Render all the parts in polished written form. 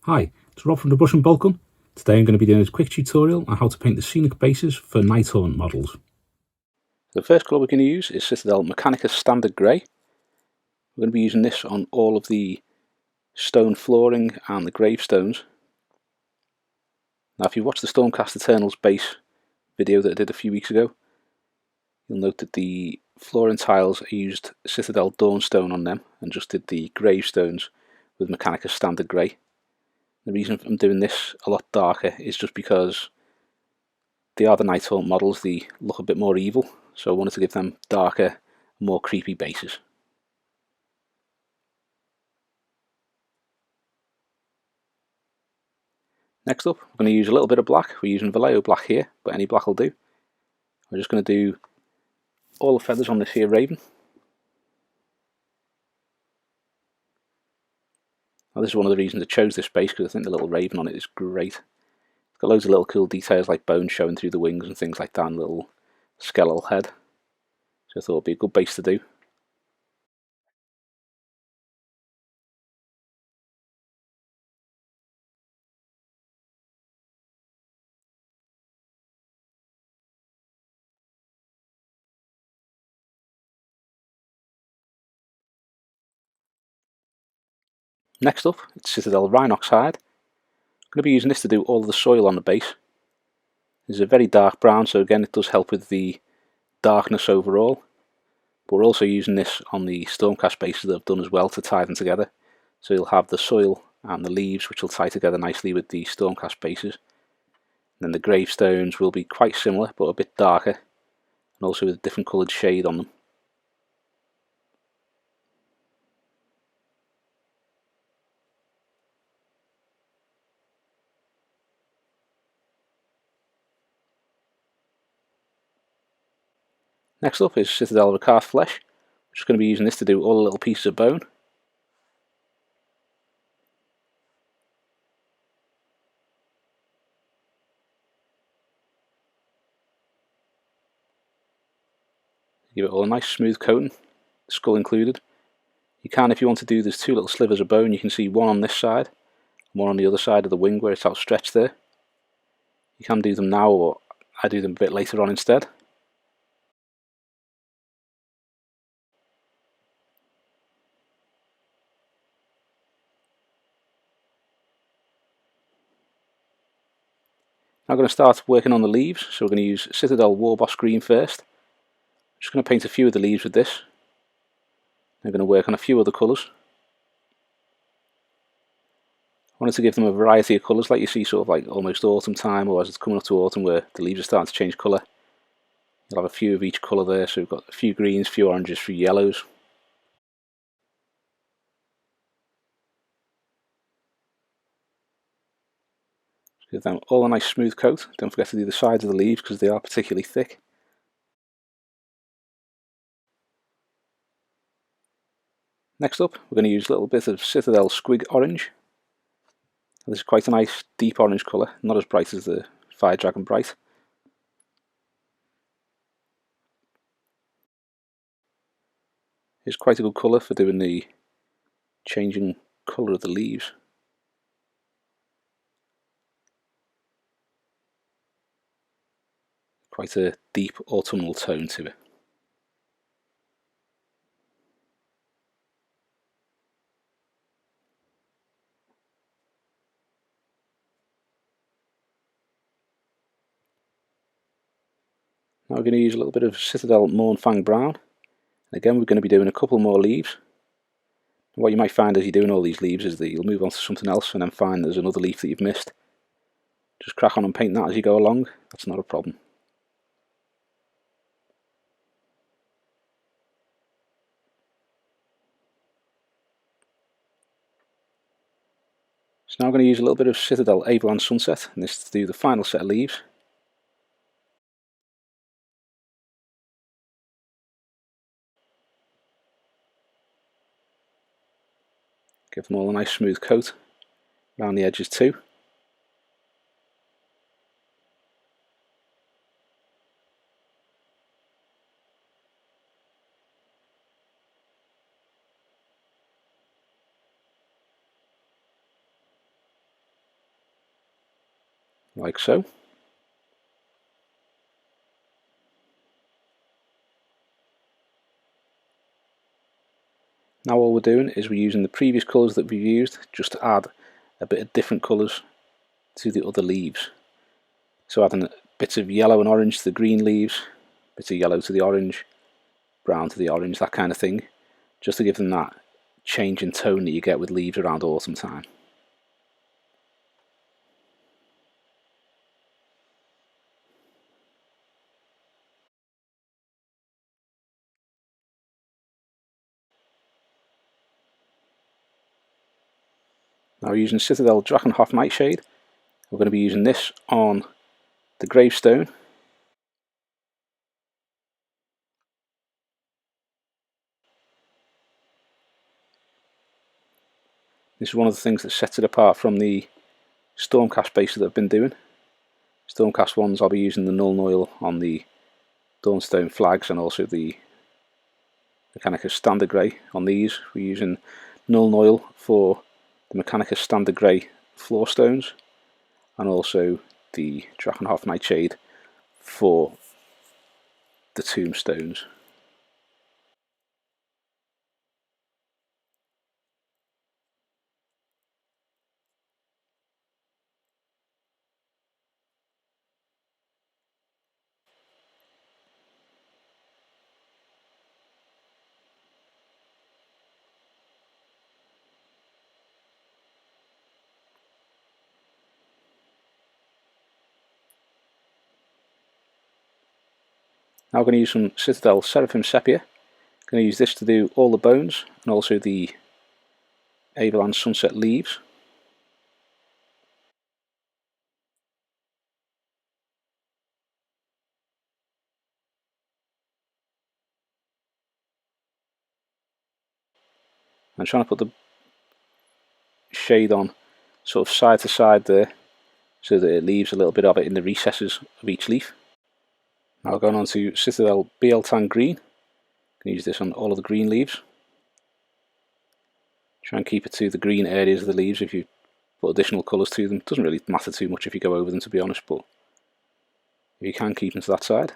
Hi, it's Rob from the Brush and Boltgun. Today I'm going to be doing a quick tutorial on how to paint the scenic bases for Nighthaunt models. The first colour we're going to use is Citadel Mechanicus Standard Grey. We're going to be using this on all of the stone flooring and the gravestones. Now if you watched the Stormcast Eternalst base video that I did a few weeks ago, you'll note that the flooring tiles I used Citadel Dawnstone on them and just did the gravestones with Mechanicus Standard Grey. The reason I'm doing this a lot darker is just because they are the Nighthaunt models, they look a bit more evil, so I wanted to give them darker, more creepy bases. Next up, we're going to use a little bit of black. We're using Vallejo Black here, but any black will do. We're just going to do all the feathers on this here raven. Now this is one of the reasons I chose this base, because I think the little raven on it is great. It's got loads of little cool details like bones showing through the wings and things like that, and little skeletal head. So I thought it would be a good base to do. Next up, it's Citadel Rhinox hide. I'm going to be using this to do all of the soil on the base. It's a very dark brown, so again it does help with the darkness overall. But we're also using this on the Stormcast bases that I've done as well to tie them together. So you'll have the soil and the leaves which will tie together nicely with the Stormcast bases. And then the gravestones will be quite similar but a bit darker, and also with a different coloured shade on them. Next up is Citadel Rakarth flesh. I'm just going to be using this to do all the little pieces of bone. Give it all a nice smooth coating, skull included. You can, if you want to do, there's two little slivers of bone. You can see one on this side, and one on the other side of the wing where it's outstretched there. You can do them now, or I do them a bit later on instead. Now I'm going to start working on the leaves, so we're going to use Citadel Warboss green first. I'm just going to paint a few of the leaves with this. I'm going to work on a few other colours. I wanted to give them a variety of colours, like you see sort of like almost autumn time, or as it's coming up to autumn where the leaves are starting to change colour. You'll have a few of each colour there, so we've got a few greens, a few oranges, a few yellows. Give them all a nice smooth coat. Don't forget to do the sides of the leaves because they are particularly thick. Next up, we're going to use a little bit of Citadel Squig orange. This is quite a nice deep orange colour, not as bright as the Fire Dragon Bright. It's quite a good colour for doing the changing colour of the leaves. Quite a deep autumnal tone to it. Now we're going to use a little bit of Citadel Mournfang brown. Again, we're going to be doing a couple more leaves. And what you might find as you're doing all these leaves is that you'll move on to something else and then find there's another leaf that you've missed. Just crack on and paint that as you go along, that's not a problem. So now I'm going to use a little bit of Citadel Avalanche Sunset, and this to do the final set of leaves. Give them all a nice smooth coat around the edges too. like so. Now all we're doing is we're using the previous colours that we've used just to add a bit of different colours to the other leaves. So adding bits of yellow and orange to the green leaves, bits of yellow to the orange, brown to the orange, that kind of thing, just to give them that change in tone that you get with leaves around autumn time. Now we're using Citadel Drakenhof Nightshade. We're going to be using this on the gravestone. This is one of the things that sets it apart from the Stormcast base that I've been doing. Stormcast ones, I'll be using the Nuln Oil on the Dawnstone flags and also the Mechanicus Standard Grey on these. We're using Nuln Oil for the Mechanicus Standard Grey floor stones and also the Drakenhof Nightshade for the tombstones. Now I'm going to use some Citadel Seraphim Sepia. I'm going to use this to do all the bones and also the Avalanche Sunset leaves. I'm trying to put the shade on sort of side to side there so that it leaves a little bit of it in the recesses of each leaf. Now going on to Citadel Tan Green. I'm going to use this on all of the green leaves. Try and keep it to the green areas of the leaves. If you put additional colours to them, it doesn't really matter too much if you go over them, to be honest, but if you can, keep them to that side.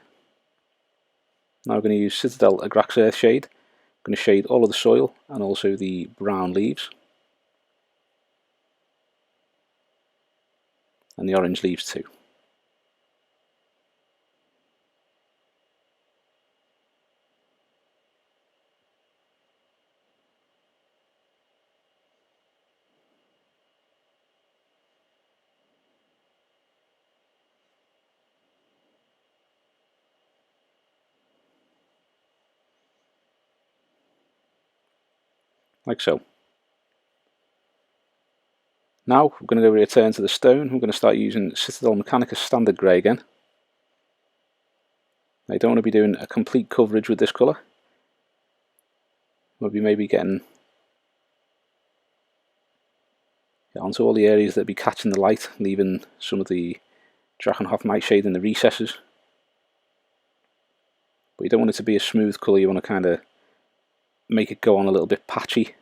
Now we're going to use Citadel Agrax Earthshade. I'm going to shade all of the soil and also the brown leaves and the orange leaves too. Like so. Now we're going to return to the stone. We're going to start using Citadel Mechanicus Standard Grey again. I don't want to be doing a complete coverage with this colour. We'll be maybe getting onto all the areas that be catching the light, leaving some of the Drakenhof Nightshade in the recesses. But you don't want it to be a smooth colour, you want to kind of make it go on a little bit patchy.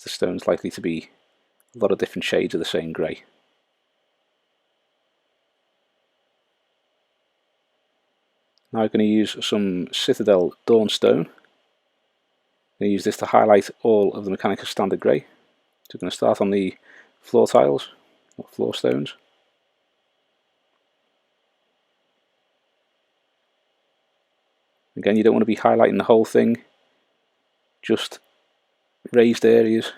The stone's likely to be a lot of different shades of the same grey. Now I'm going to use some Citadel Dawnstone. I'm going to use this to highlight all of the Mechanicus Standard Grey. So I'm going to start on the floor tiles, or floor stones. Again, you don't want to be highlighting the whole thing, just raised areas,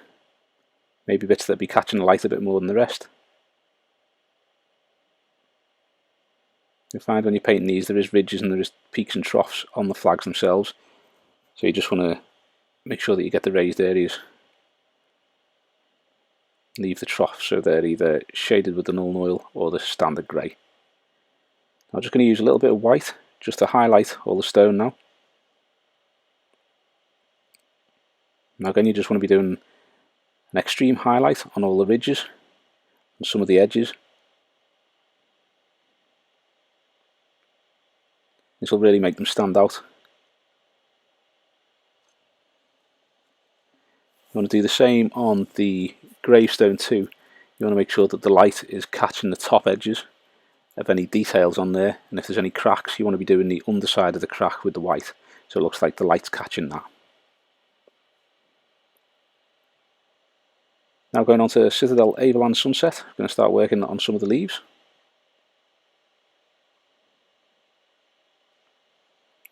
maybe bits that be catching the light a bit more than the rest. You'll find when you're painting these there is ridges and there is peaks and troughs on the flags themselves, so you just want to make sure that you get the raised areas. Leave the troughs so they're either shaded with the Nuln Oil or the standard grey. I'm just going to use a little bit of white just to highlight all the stone now. Now again, you just want to be doing an extreme highlight on all the ridges and some of the edges. This will really make them stand out. You want to do the same on the gravestone too. You want to make sure that the light is catching the top edges of any details on there, and if there's any cracks you want to be doing the underside of the crack with the white, so it looks like the light's catching that. Now going on to Citadel Everland Sunset, I'm going to start working on some of the leaves.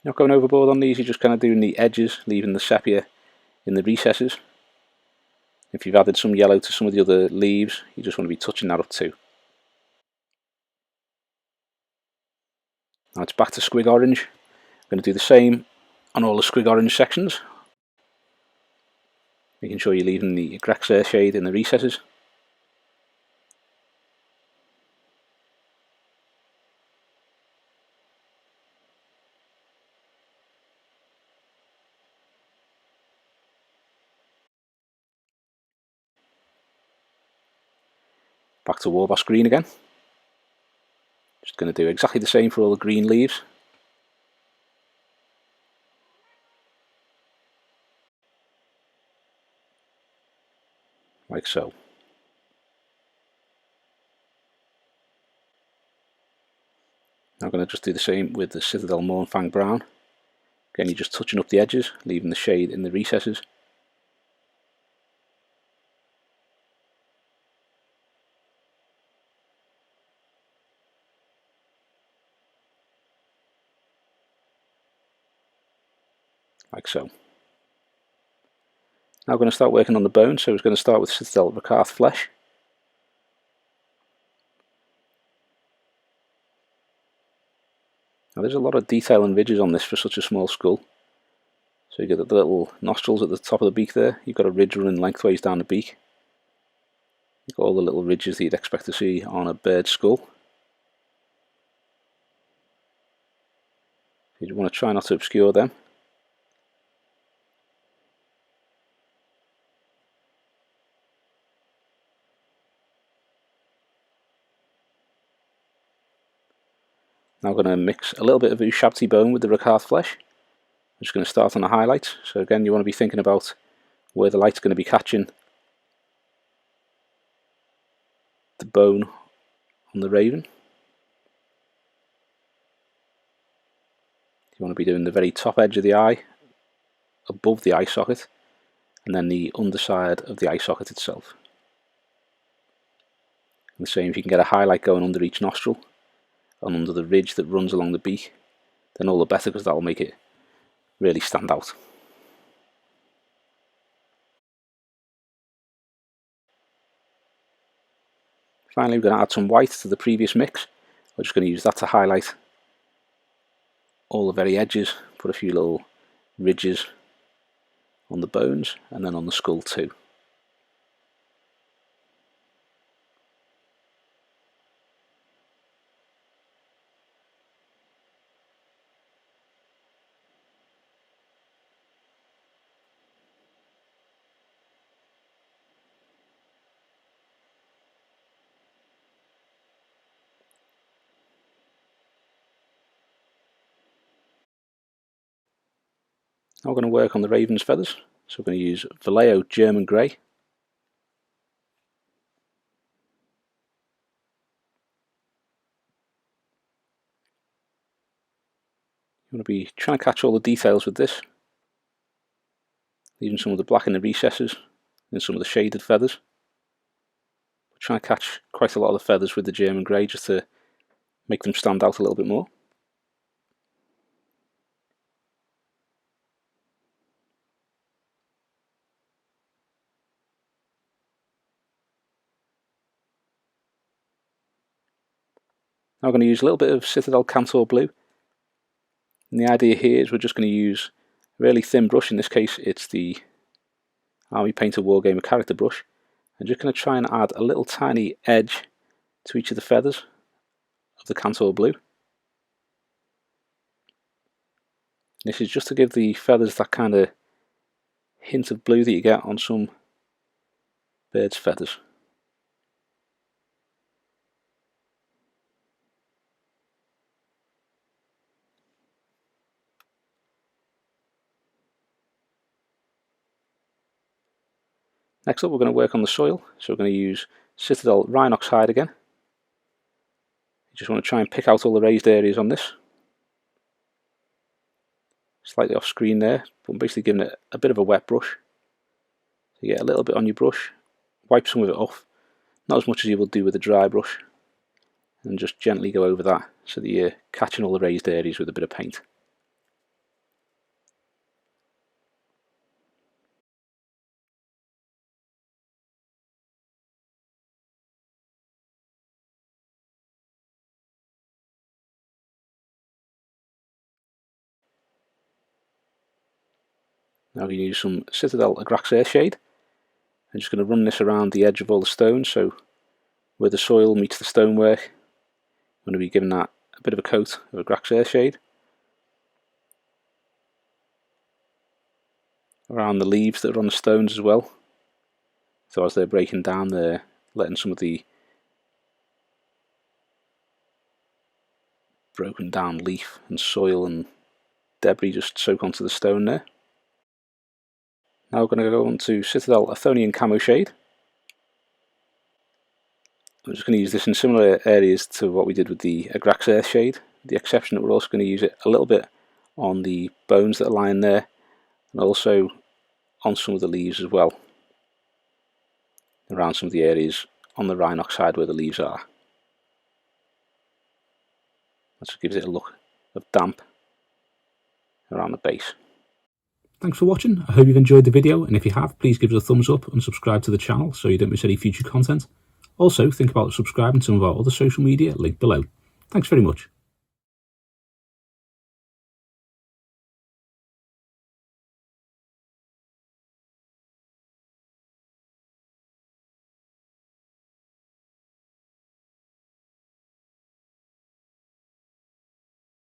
Not going overboard on these, you're just kind of doing the edges, leaving the sepia in the recesses. If you've added some yellow to some of the other leaves, you just want to be touching that up too. Now it's back to Squig Orange. I'm going to do the same on all the Squig Orange sections, making sure you're leaving the Agrax Earthshade in the recesses. Back to Warboss Green again. Just going to do exactly the same for all the green leaves. Like so. Now I'm going to just do the same with the Citadel Mournfang Brown. Again, you're just touching up the edges, leaving the shade in the recesses. Like so. Now we're going to start working on the bone, so we're going to start with Citadel Rakarth Flesh. Now there's a lot of detail and ridges on this for such a small skull. So you get the little nostrils at the top of the beak there, you've got a ridge running lengthways down the beak. You've got all the little ridges that you'd expect to see on a bird's skull. You want to try not to obscure them. Now I'm going to mix a little bit of Ushabti bone with the Rakarth flesh. I'm just going to start on the highlights. So again, you want to be thinking about where the light's going to be catching the bone on the raven. You want to be doing the very top edge of the eye, above the eye socket, and then the underside of the eye socket itself. And the same, if you can get a highlight going under each nostril and under the ridge that runs along the beak, then all the better, because that will make it really stand out. Finally, we're going to add some white to the previous mix. We're just going to use that to highlight all the very edges, put a few little ridges on the bones and then on the skull too. Now we're going to work on the raven's feathers, so we're going to use Vallejo German Grey. You want to be trying to catch all the details with this, leaving some of the black in the recesses and some of the shaded feathers. We're trying to catch quite a lot of the feathers with the German Grey just to make them stand out a little bit more. Now we're going to use a little bit of Citadel KANTOR Blue. And the idea here is we're just going to use a really thin brush. In this case it's the Army Painter Wargamer character brush. I'm just going to try and add a little tiny edge to each of the feathers of the KANTOR Blue. This is just to give the feathers that kind of hint of blue that you get on some birds' feathers. Next up we're going to work on the soil, so we're going to use Citadel Rhinox hide again. You just want to try and pick out all the raised areas on this. Slightly off screen there, but I'm basically giving it a bit of a wet brush. So you get a little bit on your brush, wipe some of it off, not as much as you will do with a dry brush, and just gently go over that so that you're catching all the raised areas with a bit of paint. Now we use some Citadel Agrax Earthshade. I'm just going to run this around the edge of all the stones, so where the soil meets the stonework, I'm going to be giving that a bit of a coat of Agrax Earthshade. Around the leaves that are on the stones as well. So as they're breaking down, they're letting some of the broken down leaf and soil and debris just soak onto the stone there. Now we're going to go on to Citadel Athonian Camoshade. I'm just going to use this in similar areas to what we did with the Agrax Earthshade, with the exception that we're also going to use it a little bit on the bones that are lying there, and also on some of the leaves as well, around some of the areas on the Rhinox side where the leaves are. That just gives it a look of damp around the base. Thanks for watching. I hope you've enjoyed the video, and if you have, please give us a thumbs up and subscribe to the channel so you don't miss any future content. Also, think about subscribing to some of our other social media linked below. Thanks very much.